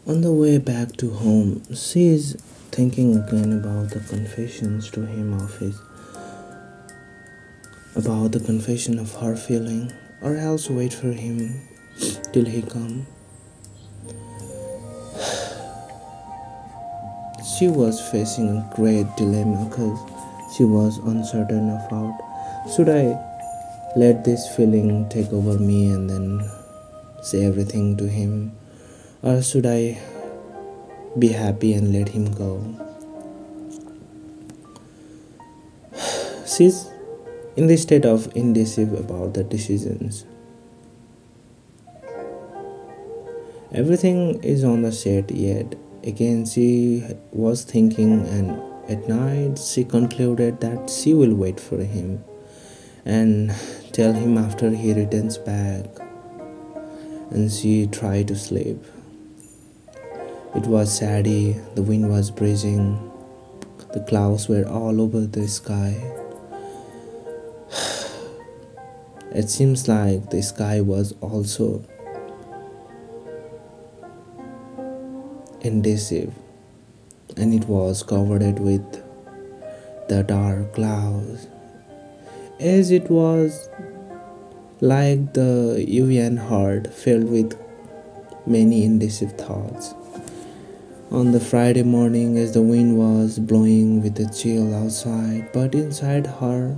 On the way back to home, she is thinking again about the confessions to him of his about the confession of her feeling, or else wait for him till he come. She was facing a great dilemma because she was uncertain about should I let this feeling take over me and then say everything to him, or should I be happy and let him go. She's in the state of indecisive about the decisions. Everything is on the set yet. Again, she was thinking, and at night she concluded that she will wait for him and tell him after he returns back. And she tried to sleep. It was shady, the wind was breezing, the clouds were all over the sky. It seems like the sky was also indecisive, and it was covered with the dark clouds, as it was like the Yuan heart filled with many indecisive thoughts. On the Friday morning, as the wind was blowing with a chill outside, but inside her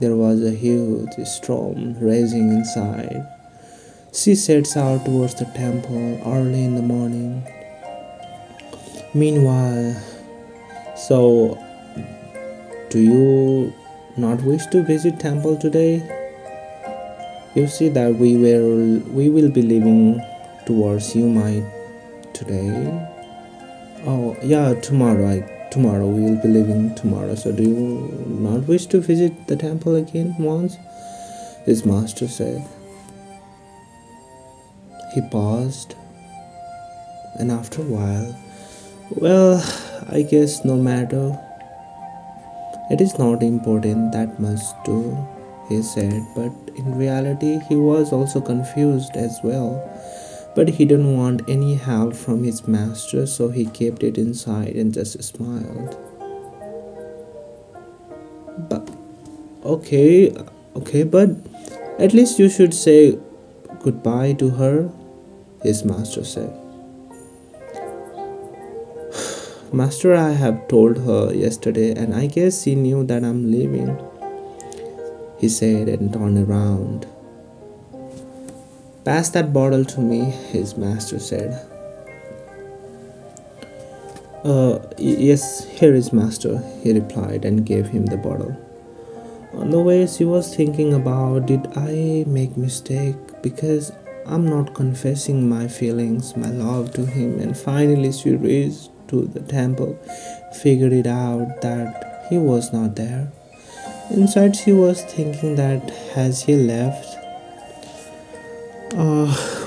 there was a huge storm raging inside. She sets out towards the temple early in the morning. Meanwhile, so do you not wish to visit temple today? You see that we will be leaving towards you might today. Oh yeah, tomorrow we will be leaving tomorrow. So do you not wish to visit the temple again once? His master said. He paused, and after a while, well, I guess no matter. It is not important that much too, he said, but in reality he was also confused as well. But he didn't want any help from his master, so he kept it inside and just smiled. But okay, but at least you should say goodbye to her, his master said. Master, I have told her yesterday, and I guess she knew that I'm leaving, he said and turned around. Pass that bottle to me, his master said. Yes, here is master, he replied and gave him the bottle. On the way, she was thinking about, did I make mistake because I'm not confessing my feelings, my love to him, and finally she reached to the temple, figured it out that he was not there. Inside she was thinking that has he left?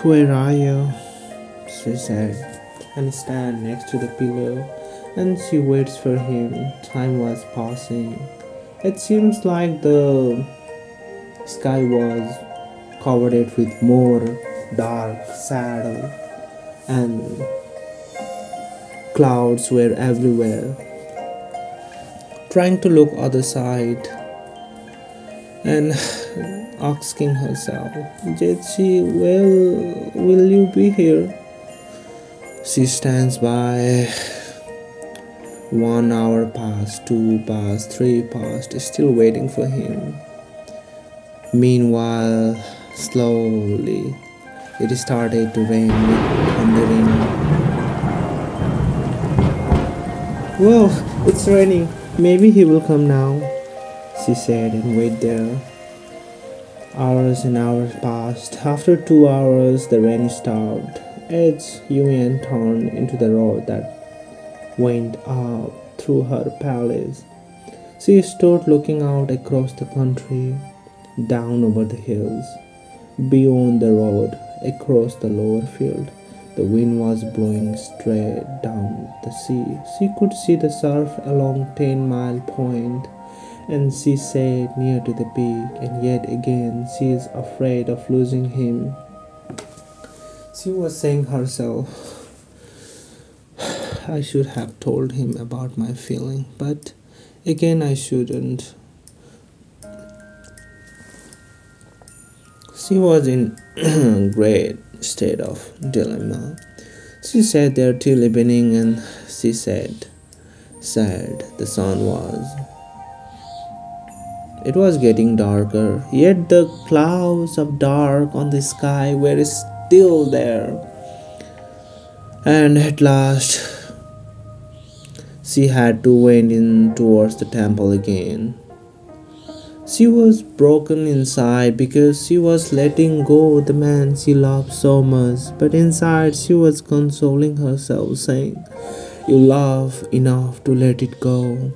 Where are you? She said, and stand next to the pillow, and she waits for him. Time was passing. It seems like the sky was covered with more dark shadow, and clouds were everywhere. Trying to look other side and asking herself, Jetchi, will you be here? She stands by. 1 hour passed, 2 passed, 3 passed, still waiting for him. Meanwhile, slowly, it started to rain with thundering. Whoa, it's raining. Maybe he will come now, she said and wait there. Hours and hours passed. After 2 hours, the rain stopped. As Yuan turned into the road that went up through her palace, she stood looking out across the country, down over the hills, beyond the road, across the lower field. The wind was blowing straight down the sea. She could see the surf along 10-Mile Point, and she sat near to the peak, and yet again she is afraid of losing him. She was saying herself, I should have told him about my feeling, but again I shouldn't. She was in great state of dilemma. She sat there till evening and she said, sad the sun was. It was getting darker, yet the clouds of dark on the sky were still there. And at last, she had to went in towards the temple again. She was broken inside because she was letting go the man she loved so much, but inside she was consoling herself, saying, you love enough to let it go.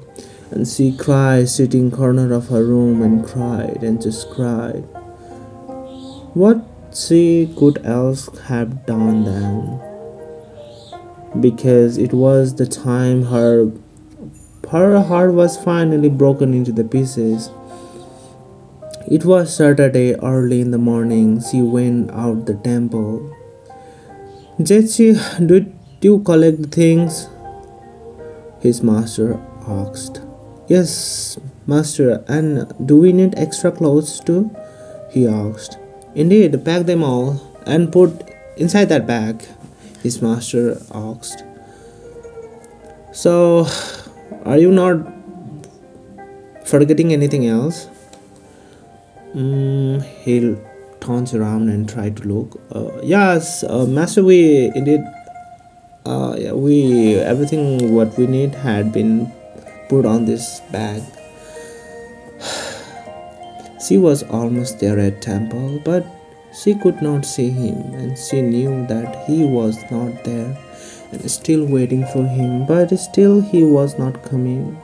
And she cried, sitting corner of her room and cried and just cried. What she could else have done then? Because it was the time her heart was finally broken into the pieces. It was Saturday early in the morning. She went out the temple. Jetchi, did you collect the things? His master asked. Yes, master, and do we need extra clothes too? He asked. Indeed, pack them all and put inside that bag, his master asked. So, are you not forgetting anything else? He turns around and tried to look. Yes, master, we indeed. Yeah, we everything what we need had been put on this bag. She was almost there at temple, but she could not see him, and she knew that he was not there, and still waiting for him, but still he was not coming.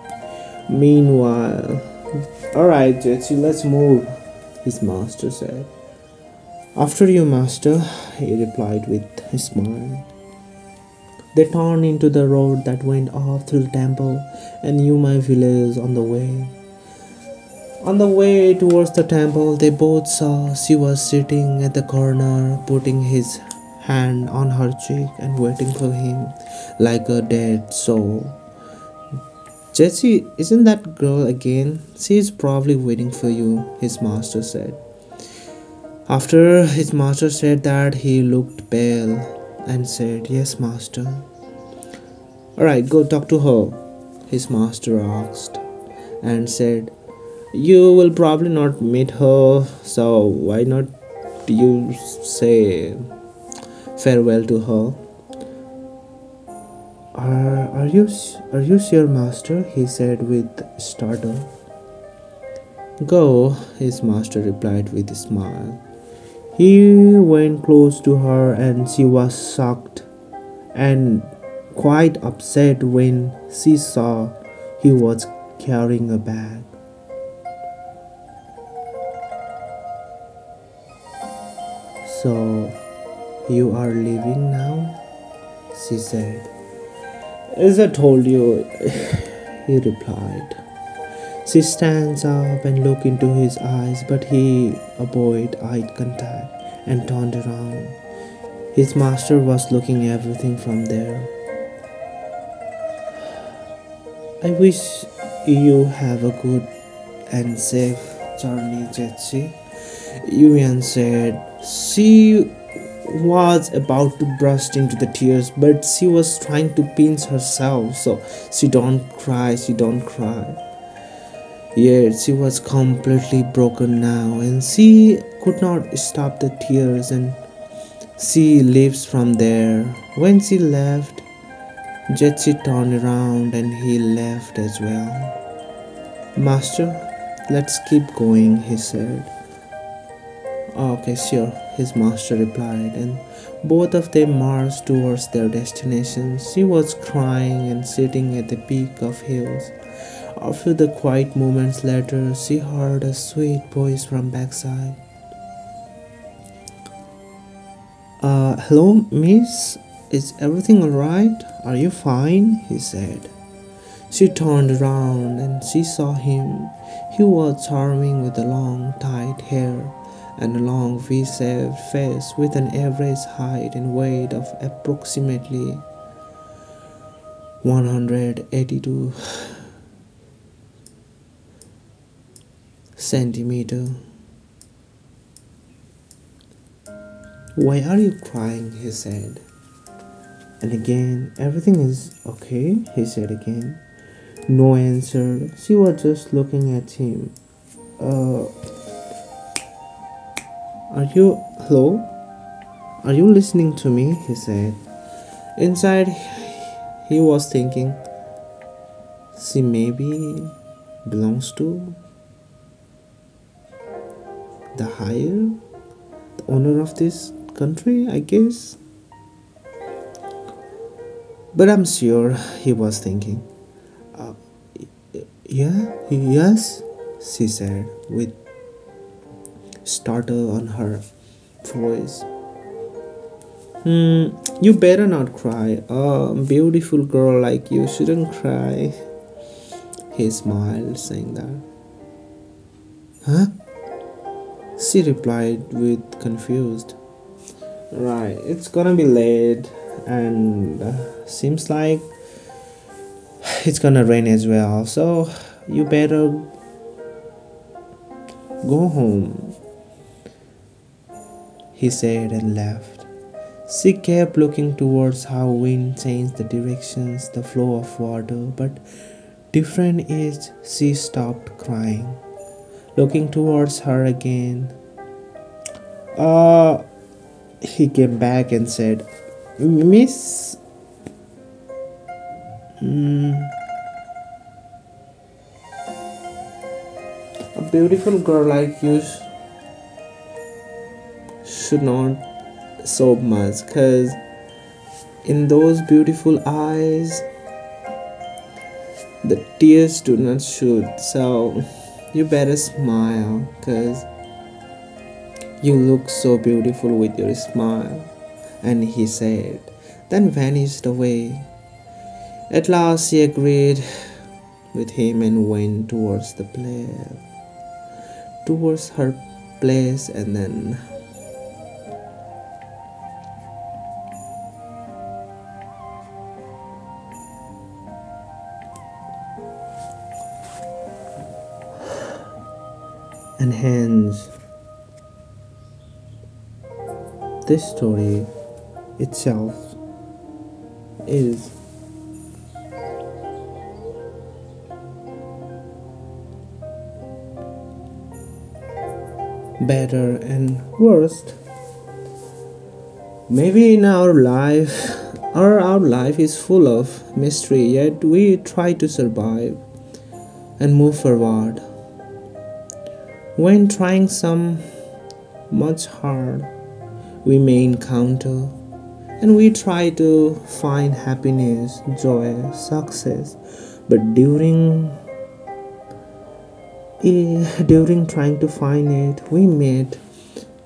Meanwhile, all right, Jetchi, let's move, his master said. After you, master, he replied with a smile. They turned into the road that went off through the temple and knew my village on the way. On the way towards the temple, they both saw she was sitting at the corner, putting his hand on her cheek and waiting for him like a dead soul. Jetchi, isn't that girl again? She is probably waiting for you, his master said. After his master said that, he looked pale and said, yes, master. Alright, go talk to her, his master asked, and said, you will probably not meet her, so why not you say farewell to her? Are you sure, master? He said with startle. Go, his master replied with a smile. He went close to her and she was shocked and quite upset when she saw he was carrying a bag. So, you are leaving now? She said. As I told you, he replied. She stands up and looked into his eyes, but he avoided eye contact and turned around. His master was looking everything from there. I wish you have a good and safe journey, Jetchi, Yuan said. She was about to burst into the tears, but she was trying to pinch herself, so she don't cry. Yet she was completely broken now, and she could not stop the tears, and she leaves from there. When she left, Jetchi turned around and he left as well. Master, let's keep going, he said. Okay, sure, his master replied, and both of them marched towards their destination. She was crying and sitting at the peak of hills. After the quiet moments later, she heard a sweet voice from backside. Hello, miss? Is everything alright? Are you fine? He said. She turned around and she saw him. He was charming with the long, tight hair and a long V-shaped face with an average height and weight of approximately 182 centimeter. Why are you crying? He said. And again, everything is okay, he said again. No answer. She was just looking at him. Uh, hello? Are you listening to me? He said. Inside, he was thinking, she maybe belongs to the higher, the owner of this country, I guess. But I'm sure, he was thinking. Uh, yes, she said with startle on her voice. You better not cry. A beautiful girl like you shouldn't cry. He smiled, saying that. Huh? She replied with confused. Right, it's gonna be late and seems like it's gonna rain as well. So you better go home, he said and left. She kept looking towards how wind changed the directions, the flow of water, but different is she stopped crying. Looking towards her again, he came back and said, Miss, a beautiful girl like you should not sob much, cause in those beautiful eyes the tears do not shoot. So you better smile, cause you look so beautiful with your smile. And he said, then vanished away. At last she agreed with him and went towards her place, and then and hence this story itself is better and worst. Maybe in our life, our life is full of mystery, yet we try to survive and move forward. When trying some much hard, we may encounter and we try to find happiness, joy, success, but during trying to find it, we meet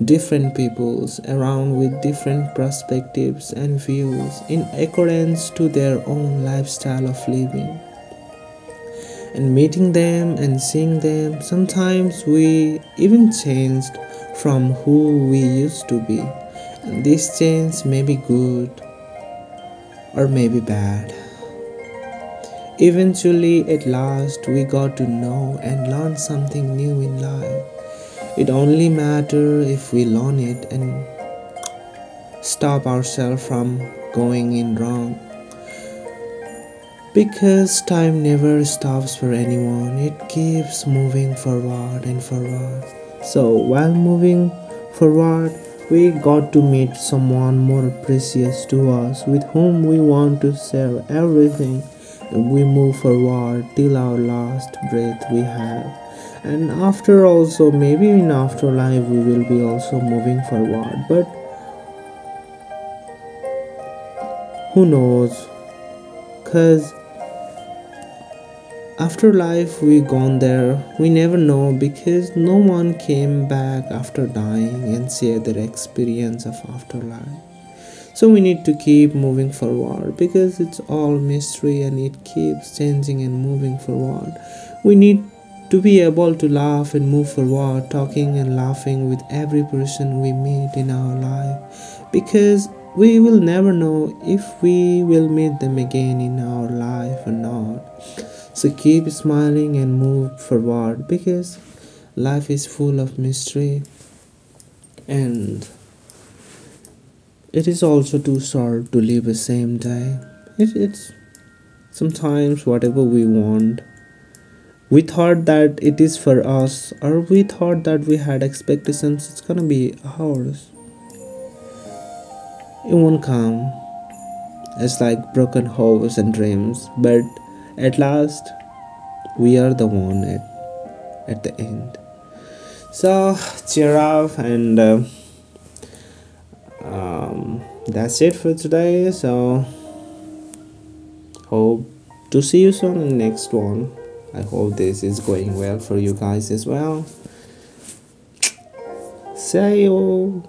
different peoples around with different perspectives and views in accordance to their own lifestyle of living. And meeting them and seeing them, sometimes we even changed from who we used to be. And this change may be good or may be bad. Eventually, at last, we got to know and learn something new in life. It only matters if we learn it and stop ourselves from going in wrong. Because time never stops for anyone, it keeps moving forward and forward. So while moving forward, we got to meet someone more precious to us with whom we want to share everything. And we move forward till our last breath we have. And after also, maybe in afterlife we will be also moving forward. But who knows? Cause after life we gone there, we never know, because no one came back after dying and shared their experience of afterlife. So we need to keep moving forward, because it's all mystery and it keeps changing and moving forward. We need to be able to laugh and move forward, talking and laughing with every person we meet in our life, because we will never know if we will meet them again in our life or not. So keep smiling and move forward because life is full of mystery, and it is also too short to live the same day. It's sometimes whatever we want. We thought that it is for us, or we thought that we had expectations it's gonna be ours. It won't come. It's like broken hopes and dreams, but at last we are the one at the end. So cheer up, and that's it for today. So hope to see you soon in the next one. I hope this is going well for you guys as well. See you.